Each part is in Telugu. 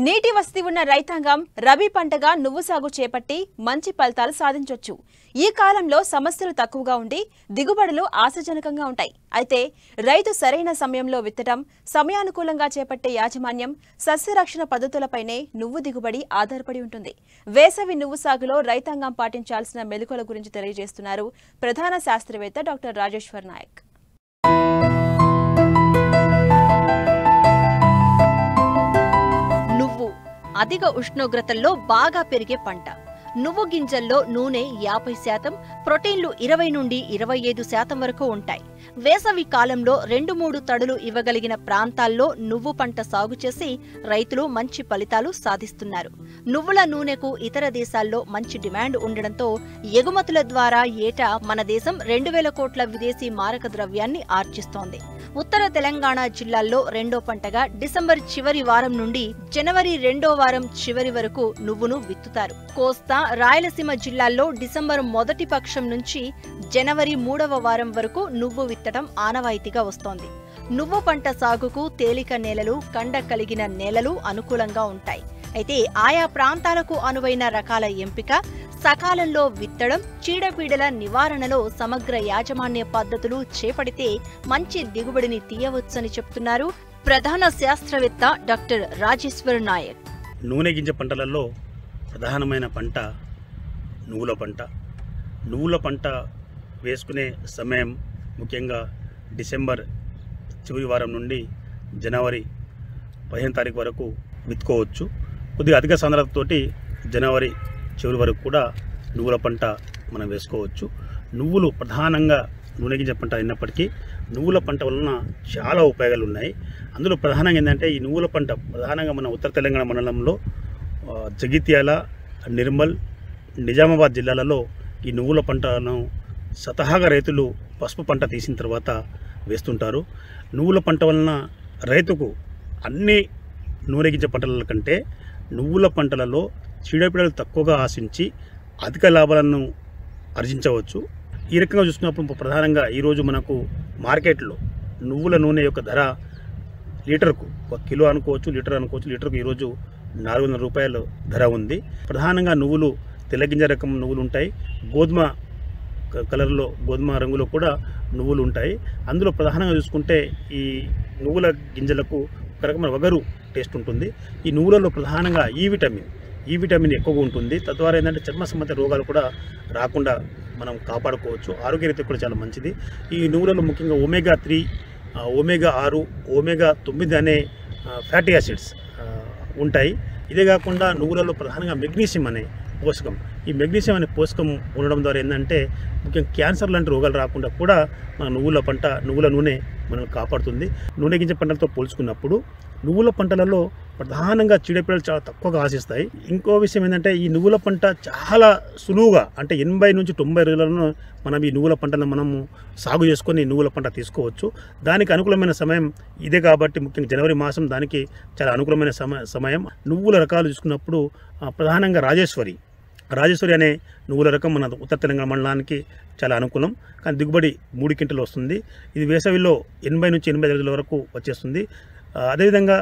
నీటి వసతి ఉన్న రైతాంగం రబీ పంటగా నువ్వు సాగు చేపట్టి మంచి ఫలితాలు సాధించొచ్చు. ఈ కాలంలో సమస్యలు తక్కువగా ఉండి దిగుబడులు ఆశాజనకంగా ఉంటాయి. అయితే రైతు సరైన సమయంలో విత్తడం, సమయానుకూలంగా చేపట్టే యాజమాన్యం, సస్యరక్షణ పద్ధతులపైనే నువ్వు దిగుబడి ఆధారపడి ఉంటుంది. వేసవి నువ్వు సాగులో రైతాంగం పాటించాల్సిన మెలకువల గురించి తెలియజేస్తున్నారు ప్రధాన శాస్త్రవేత్త డాక్టర్ రాజేశ్వర్ నాయక్. అధిక ఉష్ణోగ్రతల్లో బాగా పెరిగే పంట. నువ్వు గింజల్లో నూనె 50%, ప్రోటీన్లు 20 నుండి 25% వరకు ఉంటాయి. వేసవి కాలంలో 2-3 తడులు ఇవ్వగలిగిన ప్రాంతాల్లో నువ్వు పంట సాగు చేసి రైతులు మంచి ఫలితాలు సాధిస్తున్నారు. నువ్వుల నూనెకు ఇతర దేశాల్లో మంచి డిమాండ్ ఉండడంతో ఎగుమతుల ద్వారా ఏటా మన దేశం 2000 కోట్ల విదేశీ మారక ద్రవ్యాన్ని ఆర్జిస్తోంది. ఉత్తర తెలంగాణ జిల్లాల్లో రెండో పంటగా డిసెంబర్ చివరి వారం నుండి జనవరి 2వ వారం చివరి వరకు నువ్వును విత్తుతారు. కోస్తా, రాయలసీమ జిల్లాల్లో డిసెంబర్ మొదటి పక్షం నుంచి జనవరి 3వ వారం వరకు నువ్వు విత్తడం ఆనవాయితీగా వస్తోంది. నువ్వు పంట సాగుకు తేలిక నేలలు, కండ కలిగిన నేలలు అనుకూలంగా ఉంటాయి. అయితే ఆయా ప్రాంతాలకు అనువైన రకాల ఎంపిక, సకాలంలో విత్తడం, చీడపీడల నివారణలో సమగ్ర యాజమాన్య పద్ధతులు చేపడితే మంచి దిగుబడిని తీయవచ్చని చెప్తున్నారు ప్రధాన శాస్త్రవేత్త డాక్టర్ రాజేశ్వర్ నాయక్. నూనె గింజ పంటలలో ప్రధానమైన పంట నువ్వుల పంట. నువ్వుల పంట వేసుకునే సమయం ముఖ్యంగా డిసెంబర్ చివరి వారం నుండి జనవరి 15వ తారీఖు వరకు విత్తుకోవచ్చు. కొద్దిగా అధిక సాంద్రతతోటి జనవరి చివరి వరకు కూడా నువ్వుల పంట మనం వేసుకోవచ్చు. నువ్వులు ప్రధానంగా నూనె గింజ పంట అయినప్పటికీ నువ్వుల పంట వలన చాలా ఉపయోగాలు ఉన్నాయి. అందులో ప్రధానంగా ఏంటంటే ఈ నువ్వుల పంట ప్రధానంగా మన ఉత్తర తెలంగాణ మండలంలో జగిత్యాల, నిర్మల్, నిజామాబాద్ జిల్లాలలో ఈ నువ్వుల పంటను స్వతహాగా రైతులు పసుపు పంట తీసిన తర్వాత వేస్తుంటారు. నువ్వుల పంట వలన రైతుకు అన్ని నూనె గింజ పంటల కంటే నువ్వుల పంటలలో చీడపీడలు తక్కువగా ఆశించి అధిక లాభాలను ఆర్జించవచ్చు. ఈ రకంగా చూసుకున్నప్పుడు ప్రధానంగా ఈరోజు మనకు మార్కెట్లో నువ్వుల నూనె యొక్క ధర లీటర్కు 1 కిలో అనుకోవచ్చు, లీటర్ అనుకోవచ్చు. లీటర్కు ఈరోజు 400 రూపాయల ధర ఉంది. ప్రధానంగా నువ్వులు తెల్లగింజ రకం నువ్వులు ఉంటాయి, గోధుమ కలర్లో గోధుమ రంగులో కూడా నువ్వులు ఉంటాయి. అందులో ప్రధానంగా చూసుకుంటే ఈ నువ్వుల గింజలకు ఒక రకమైన వగరు టేస్ట్ ఉంటుంది. ఈ నువ్వులలో ప్రధానంగా ఈ విటమిన్ ఎక్కువగా ఉంటుంది. తద్వారా ఏంటంటే చర్మ సంబంధిత రోగాలు కూడా రాకుండా మనం కాపాడుకోవచ్చు. ఆరోగ్యరీత్యా కూడా చాలా మంచిది. ఈ నువ్వులలో ముఖ్యంగా ఒమేగా 3, ఒమేగా 6, ఒమేగా 9 అనే ఫ్యాటీ యాసిడ్స్ ఉంటాయి. ఇదే కాకుండా నువ్వులలో ప్రధానంగా మెగ్నీషియం అనే పోషకం, ఈ మెగ్నీషియం అనే పోషకం ఉండడం ద్వారా ఏంటంటే ముఖ్యంగా క్యాన్సర్ లాంటి రోగాలు రాకుండా కూడా మన నువ్వుల నూనె మనల్ని కాపాడుతుంది. నూనె గింజ పంటలతో పోల్చుకున్నప్పుడు నువ్వుల పంటలలో ప్రధానంగా చీడపీడలు చాలా తక్కువగా ఆశిస్తాయి. ఇంకో విషయం ఏంటంటే ఈ నువ్వుల పంట చాలా సులువుగా అంటే 80 నుంచి 90 రోజులను మనం ఈ నువ్వుల పంటను మనము సాగు చేసుకొని నువ్వుల పంట తీసుకోవచ్చు. దానికి అనుకూలమైన సమయం ఇదే కాబట్టి ముఖ్యంగా జనవరి మాసం దానికి చాలా అనుకూలమైన సమయం. నువ్వుల రకాలు చూసుకున్నప్పుడు ప్రధానంగా రాజేశ్వరి అనే నువ్వుల రకం మన ఉత్తర తెలంగాణ మండలానికి చాలా అనుకూలం. కానీ దిగుబడి 3 క్వింటలు వస్తుంది. ఇది వేసవిలో 80 నుంచి 85 రోజుల వరకు వచ్చేస్తుంది. అదేవిధంగా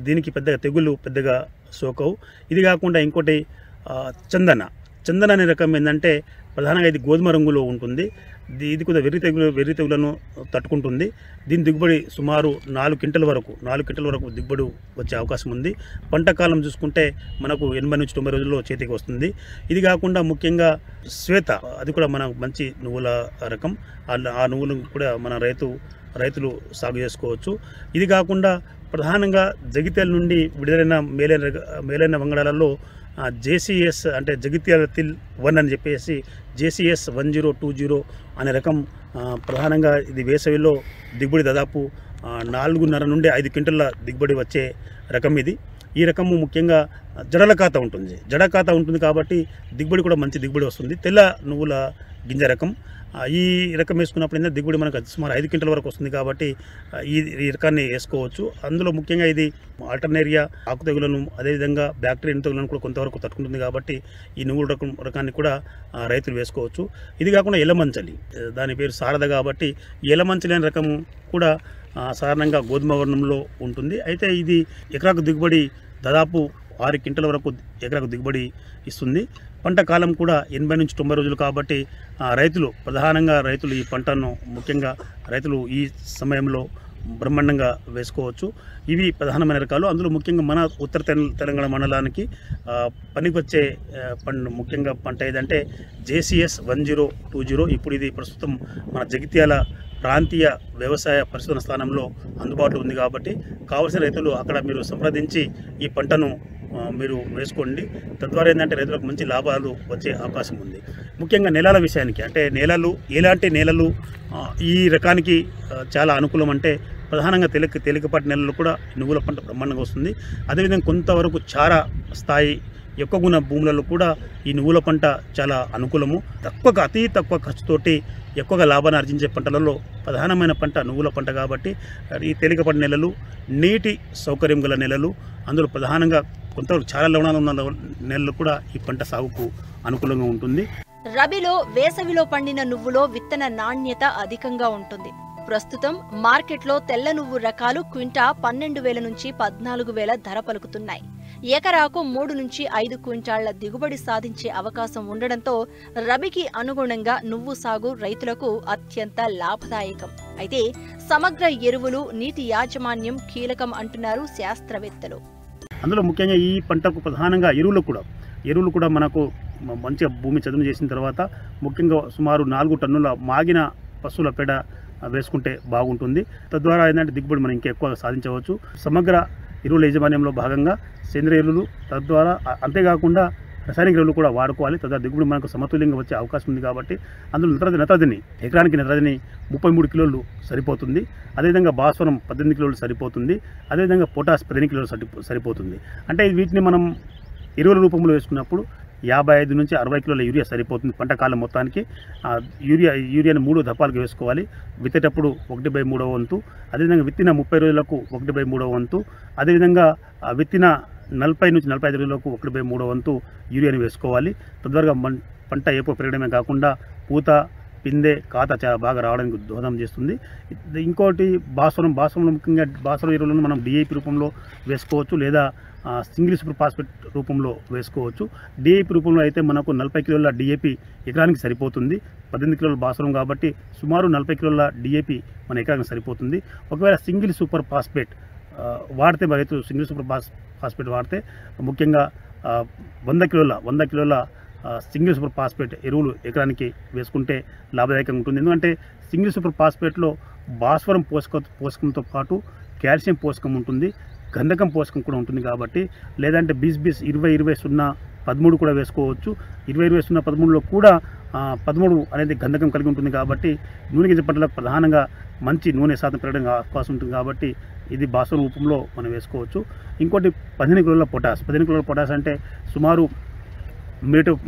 దీనికి పెద్దగా తెగుళ్ళు పెద్దగా సోకవు. ఇది కాకుండా ఇంకోటి చందన అనే రకం ఏంటంటే ప్రధానంగా ఇది గోధుమ రంగులో ఉంటుంది. ఇది కూడా వెర్రి తెగులను తట్టుకుంటుంది. దీని దిగుబడి సుమారు 4 క్వింటల వరకు దిగుబడి వచ్చే అవకాశం ఉంది. పంట కాలం చూసుకుంటే మనకు 80 నుంచి 90 రోజుల్లో చేతికి వస్తుంది. ఇది కాకుండా ముఖ్యంగా శ్వేత, అది కూడా మన మంచి నువ్వుల రకం. ఆ నువ్వులు కూడా మన రైతులు సాగు చేసుకోవచ్చు. ఇది కాకుండా ప్రధానంగా జగిత్యాల నుండి విడుదలైన మేలైన వంగడాలలో JCS అంటే జగిత్యాల తిల్ 1 అని చెప్పేసి JCS 1020 అనే రకం ప్రధానంగా ఇది వేసవిలో దిగుబడి దాదాపు 4.5 నుండి 5 క్వింటల దిగుబడి వచ్చే రకం ఇది. ఈ రకము ముఖ్యంగా జడకాత ఉంటుంది కాబట్టి దిగుబడి కూడా మంచి దిగుబడి వస్తుంది. తెల్ల నువ్వుల గింజ రకం. ఈ రకం వేసుకున్నప్పుడు ఏంటంటే దిగుబడి మనకు సుమారు 5 క్వింటల వరకు వస్తుంది కాబట్టి ఈ రకాన్ని వేసుకోవచ్చు. అందులో ముఖ్యంగా ఇది ఆల్టర్నేరియా ఆకు తెగులను అదేవిధంగా బ్యాక్టీరియా తెగులను కూడా కొంతవరకు తట్టుకుంటుంది కాబట్టి ఈ నువ్వుల రకాన్ని కూడా రైతులు వేసుకోవచ్చు. ఇది కాకుండా ఎలమంచలి, దాని పేరు శారద కాబట్టి ఎలమంచలి అనే రకము కూడా సాధారణంగా గోధుమ వర్ణంలో ఉంటుంది. అయితే ఇది ఎకరాకు దిగుబడి దాదాపు 6 క్వింటల వరకు ఎకరాకు దిగుబడి ఇస్తుంది. పంట కాలం కూడా 80 నుంచి 90 రోజులు కాబట్టి ప్రధానంగా రైతులు ఈ పంటను ముఖ్యంగా రైతులు ఈ సమయంలో బ్రహ్మాండంగా వేసుకోవచ్చు. ఇవి ప్రధానమైన రకాలు. అందులో ముఖ్యంగా మన ఉత్తర తెలంగాణ మండలానికి పనికొచ్చే ముఖ్యంగా పంట ఏదంటే JCS 1020. ఇప్పుడు ఇది ప్రస్తుతం మన జగిత్యాల ప్రాంతీయ వ్యవసాయ పరిశోధన స్థానంలో అందుబాటులో ఉంది కాబట్టి కావలసిన రైతులు అక్కడ మీరు సంప్రదించి ఈ పంటను మీరు వేసుకోండి. తద్వారా ఏంటంటే రైతులకు మంచి లాభాలు వచ్చే అవకాశం ఉంది. ముఖ్యంగా నేలల విషయానికి అంటే ఎలాంటి నేలలు ఈ రకానికి చాలా అనుకూలం అంటే ప్రధానంగా తేలికపాటి నేలలు కూడా నువ్వుల పంట బ్రహ్మాండంగా వస్తుంది. అదేవిధంగా కొంతవరకు చారా స్థాయి ఎక్కువ గుణ భూములలో కూడా ఈ నువ్వుల పంట చాలా అనుకూలము. అతి తక్కువ ఖర్చుతోటి ఎక్కువగా లాభాన్ని ఆర్జించే పంటలలో ప్రధానమైన పంట నువ్వుల పంట కాబట్టి ఈ తేలికపాటి నేలలు, నీటి సౌకర్యం గల నేలలు, అందులో ప్రధానంగా కొంతవరకు చాలా లవణాలు ఉన్న నేలలు కూడా ఈ పంట సాగుకు అనుకూలంగా ఉంటుంది. రబీలో వేసవిలో పండిన నువ్వులో విత్తన నాణ్యత అధికంగా ఉంటుంది. ప్రస్తుతం మార్కెట్లో తెల్ల నువ్వు రకాలు క్వింటా 12,000 నుంచి 14,000 ధర పలుకుతున్నాయి. ఎకరాకు 3 నుంచి 5 క్వింటాళ్ల దిగుబడి సాధించే అవకాశం ఉండడంతో రబీకి అనుగుణంగా నువ్వు సాగు రైతులకు అత్యంత లాభదాయకం. అయితే సమగ్ర ఎరువులు, నీటి యాజమాన్యం కీలకం అంటున్నారు శాస్త్రవేత్తలు. అందులో ముఖ్యంగా ఈ పంటకు ప్రధానంగా ఎరువులు కూడా మనకు మంచిగా భూమి చదును చేసిన తర్వాత ముఖ్యంగా సుమారు 4 టన్నుల మాగిన పశువుల పేడ వేసుకుంటే బాగుంటుంది. తద్వారా ఏంటంటే దిగుబడి మనం ఇంకా ఎక్కువగా సాధించవచ్చు. సమగ్ర ఎరువుల యాజమాన్యంలో భాగంగా సేంద్రియ ఎరువులు, తద్వారా అంతేకాకుండా రసాయనిక ఎరువులు కూడా వాడుకోవాలి. తద్వారా దిగుబడి మనకు సమతుల్యంగా వచ్చే అవకాశం ఉంది కాబట్టి అందులో నత్రజని ఎకరానికి 33 కిలోలు సరిపోతుంది. అదేవిధంగా భాస్వరం 18 కిలోలు సరిపోతుంది. అదేవిధంగా పొటాష్ 15 కిలోలు సరిపోతుంది. అంటే వీటిని మనం ఎరువుల రూపంలో వేసుకున్నప్పుడు 55 నుంచి 60 కిలోల యూరియా సరిపోతుంది పంట కాలం మొత్తానికి. యూరియాని 3 దఫాలుగా వేసుకోవాలి. విత్తేటప్పుడు 1/3 వంతు, అదేవిధంగా విత్తిన 30 రోజులకు 1/3 వంతు, అదేవిధంగా విత్తిన 40 నుంచి 45 రోజులకు 1/3 వంతు యూరియాని వేసుకోవాలి. తద్వారా పంట ఎక్కువ పెరగడమే కాకుండా పూత, పిందె, కాత చాలా బాగా రావడానికి దోహదం చేస్తుంది. ఇంకోటి భాస్వరంలో ముఖ్యంగా భాస్వరం ఎరువులను మనం DAP రూపంలో వేసుకోవచ్చు, లేదా సింగిల్ సూపర్ ఫాస్ఫేట్ రూపంలో వేసుకోవచ్చు. DAP రూపంలో అయితే మనకు 40 కిలోల DAP ఎకరానికి సరిపోతుంది. 18 కిలోల భాస్వరం కాబట్టి సుమారు 40 కిలోల DAP మన ఎకరానికి సరిపోతుంది. ఒకవేళ సింగిల్ సూపర్ ఫాస్ఫేట్ వాడితే రైతు సింగిల్ సూపర్ ఫాస్ఫేట్ వాడితే ముఖ్యంగా 100 కిలోల సింగిల్ సూపర్ ఫాస్ఫేట్ ఎరువులు ఎకరానికి వేసుకుంటే లాభదాయకంగా ఉంటుంది. ఎందుకంటే సింగిల్ సూపర్ ఫాస్ఫేట్లో భాస్వరం పోషకంతో పాటు కాల్షియం పోషకం ఉంటుంది, గంధకం పోషకం కూడా ఉంటుంది కాబట్టి, లేదంటే 20-20-0-13 కూడా వేసుకోవచ్చు. 20-20-0-13లో కూడా 13 అనేది గంధకం కలిగి ఉంటుంది కాబట్టి నూనె గింజ పంటలకు ప్రధానంగా మంచి నూనె శాతం పెరగడానికి అవకాశం ఉంటుంది కాబట్టి ఇది భాస్వరం రూపంలో మనం వేసుకోవచ్చు. ఇంకోటి 15 కిలోల పొటాష్ అంటే సుమారు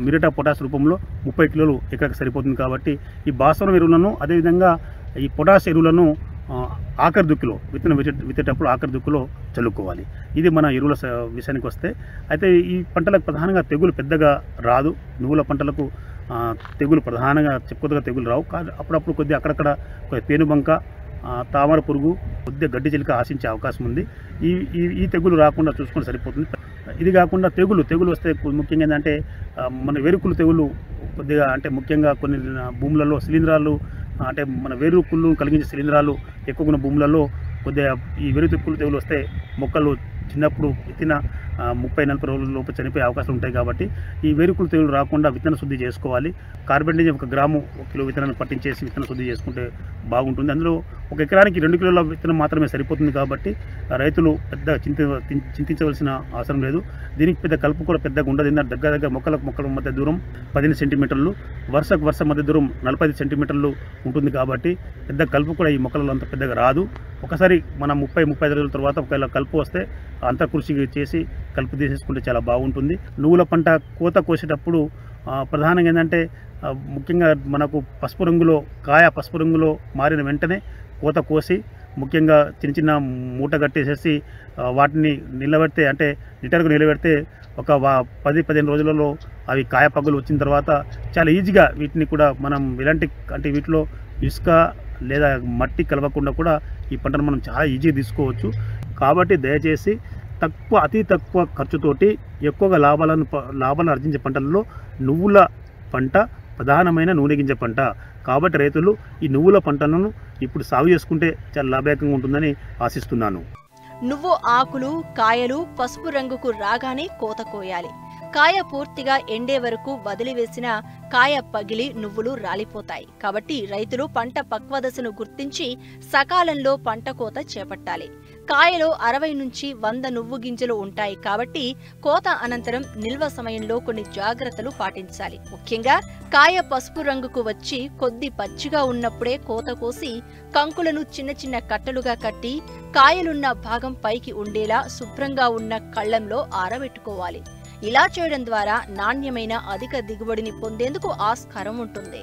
మిరటా పొటాష్ రూపంలో 30 కిలోలు ఎకరానికి సరిపోతుంది కాబట్టి ఈ భాస్వరం ఎరువులను, అదేవిధంగా ఈ పొటాష్ ఎరువులను ఆఖరి దుక్కులో విత్తేటప్పుడు ఆఖరి దుక్కులో చల్లుకోవాలి. ఇది మన ఎరువుల విషయానికి వస్తే, అయితే ఈ పంటలకు ప్రధానంగా తెగులు పెద్దగా రాదు. నువ్వుల పంటలకు తెగులు ప్రధానంగా చెప్పుకోదగా తెగులు రావు. కానీ అప్పుడప్పుడు కొద్దిగా అక్కడక్కడ పేనుబంక, తామర పురుగు, కొద్దిగా గడ్డి చిలుక ఆశించే అవకాశం ఉంది. ఈ తెగులు రాకుండా చూసుకుంటే సరిపోతుంది. ఇది కాకుండా తెగులు వస్తే ముఖ్యంగా ఏంటంటే మన వేరుకుళ్ళు తెగులు కొద్దిగా అంటే ముఖ్యంగా కొన్ని భూములలో శిలీంధ్రాలు అంటే మన వేరుకుళ్ళు కలిగించే శిలీంధ్రాలు ఎక్కువ ఉన్న భూములలో కొద్దిగా ఈ వేరుకుళ్ళు తెగులు వస్తే మొక్కలు చిన్నప్పుడు విత్తిన 30-40 రోజుల లోపు చనిపోయే అవకాశం ఉంటాయి కాబట్టి ఈ వేరుకుళ్ళు తెగులు రాకుండా విత్తన శుద్ధి చేసుకోవాలి. కార్బెండిజం 1 గ్రాము 1 కిలో విత్తనాన్ని పట్టించేసి విత్తన శుద్ధి చేసుకుంటే బాగుంటుంది. అందులో 1 ఎకరానికి 2 కిలోల విత్తనం మాత్రమే సరిపోతుంది కాబట్టి రైతులు పెద్ద చింతించవలసిన అవసరం లేదు. దీనికి పెద్ద కలుపు కూడా పెద్దగా ఉండదు. దగ్గర మొక్కల మధ్య దూరం 15 సెంటీమీటర్లు, వరుస మధ్య దూరం 45 సెంటీమీటర్లు ఉంటుంది కాబట్టి పెద్ద కలుపు కూడా ఈ మొక్కలలో అంత పెద్దగా రాదు. ఒకసారి మనం 30-35 రోజుల తర్వాత ఒకవేళ కలుపు వస్తే అంతర్కృషి చేసి కలుపు తీసేసుకుంటే చాలా బాగుంటుంది. నువ్వుల పంట కోత కోసేటప్పుడు ప్రధానంగా ఏంటంటే ముఖ్యంగా మనకు పసుపు రంగులో మారిన వెంటనే కోత కోసి ముఖ్యంగా చిన్న మూట కట్టేసేసి వాటిని నిలబెడితే అంటే లిటర్కు నిలబెడితే ఒక 10-15 రోజులలో అవి కాయ పగులు వచ్చిన తర్వాత చాలా ఈజీగా వీటిని కూడా మనం ఎలాంటి అంటే వీటిలో ఇసుక లేదా మట్టి కలవకుండా కూడా ఈ పంటను మనం చాలా ఈజీగా తీసుకోవచ్చు. కాబట్టి దయచేసి అతి తక్కువ ఖర్చుతోటి ఎక్కువగా లాభాలను ఆర్జించే పంటలలో నువ్వుల పంట ప్రధానమైన నూనె గింజ పంట. కాబట్టి రైతులు ఈ నువ్వుల పంటలను ఇప్పుడు సాగు చేసుకుంటే చాలా లాభదాయకంగా ఉంటుందని ఆశిస్తున్నాను. నువ్వు ఆకులు కాయలు పసుపు రంగుకు రాగానే కోత కోయాలి. కాయ పూర్తిగా ఎండే వరకు వదిలివేసిన కాయ పగిలి నువ్వులు రాలిపోతాయి. కాబట్టి రైతులు పంట పక్వదశను గుర్తించి సకాలంలో పంట కోత చేపట్టాలి. కాయలో 60 నుంచి 100 నువ్వు గింజలు ఉంటాయి. కాబట్టి కోత అనంతరం నిల్వ సమయంలో కొన్ని జాగ్రత్తలు పాటించాలి. ముఖ్యంగా కాయ పసుపు రంగుకు వచ్చి కొద్ది పచ్చిగా ఉన్నప్పుడే కోత కోసి కంకులను చిన్న చిన్న కట్టలుగా కట్టి కాయలున్న భాగం పైకి ఉండేలా శుభ్రంగా ఉన్న కళ్లంలో ఆరబెట్టుకోవాలి. ఇలా చేయడం ద్వారా నాణ్యమైన అధిక దిగుబడిని పొందేందుకు ఆస్కారం ఉంటుంది.